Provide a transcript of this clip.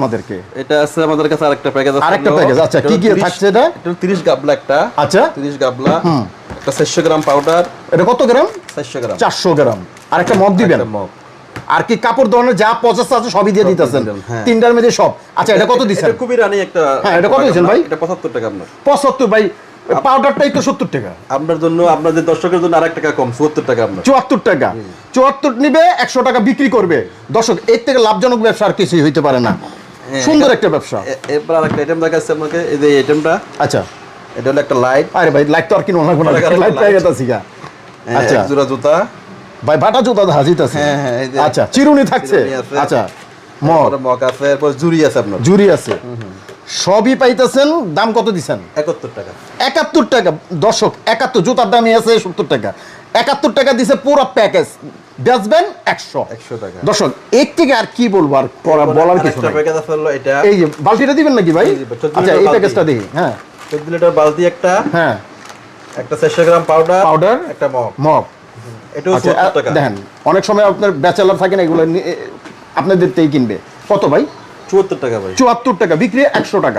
আমাদেরকে? এটা আছে আমাদের কাছে আরেকটা প্যাকেজ আছে। আরেকটা প্যাকেজ, আচ্ছা কি কি থাকছে এটা? এটা 30 গাবলা একটা। আচ্ছা 30 গাবলা, একটা 400 গ্রাম পাউডার। এটা কত গ্রাম? 400 গ্রাম। 400 গ্রাম। আর একটা মগ দিবেন। একটা মগ। আর কি কাপড় ধরনের যা প্রসেস আছে সবই দিয়ে দিতেছেন? হ্যাঁ। তিনটার মধ্যে সব। আচ্ছা এটা কত দিবেন? এটা খুবই রানি একটা। হ্যাঁ এটা কত দিবেন ভাই? এটা 75 টাকা আপনার। 75 ভাই, পাউডারটাই তো 70 টাকা। আপনার জন্য, আপনাদের দর্শকের জন্য আরেক টাকা কম, 74 টাকা আপনার। 74 টাকা। 74 নিবে, 100 টাকা বিক্রি করবে। দর্শক এর থেকে লাভজনক ব্যবসা আর কিছুই হইতে পারে না। সুন্দর একটা ব্যবসা। এরপর আরেকটা আইটেম দেখাচ্ছি আপনাকে, এই যে আইটেমটা। আচ্ছা এটা হলো একটা লাইট। আরে ভাই লাইট তো আর কিনো লাগবে না, লাইট পেয়ে গেতাছি গা। আচ্ছা এক জোড়া জুতা ভাই, বাটা জুতা হাজিত আছে। হ্যাঁ হ্যাঁ, এই যে আচ্ছা চিরুনি থাকছে। চিরুনি আছে। আচ্ছা মগ, মগ আছে, এরপর জুরি আছে আপনার। জুরি আছে, সবই পাইতেছেন। দাম কত দিছেন? 71 টাকা। 71 টাকা। দর্শক 71, জুতার দামই আছে 70 টাকা। 71 টাকা দিছে পুরো প্যাকেজ, বেচবেন 100 টাকা। দর্শক এর থেকে আর কি বলবো, আর বলার কিছু নাই। প্যাকেজ আছে হলো এটা। এই যে বালতিটা দিবেন নাকি ভাই? আচ্ছা এই প্যাকেজটা দেখি। হ্যাঁ 14 লিটার বালতি একটা। হ্যাঁ একটা 400 গ্রাম পাউডার। পাউডার, একটা মগ। মগ। এটাও আচ্ছা 70 টাকা। দেখেন অনেক সময় আপনার ব্যাচেলার থাকেন, এগুলো আপনাদের থেকেই কিনবে। কত ভাই? 74 টাকা ভাই। 74 টাকা, বিক্রি 100 টাকা।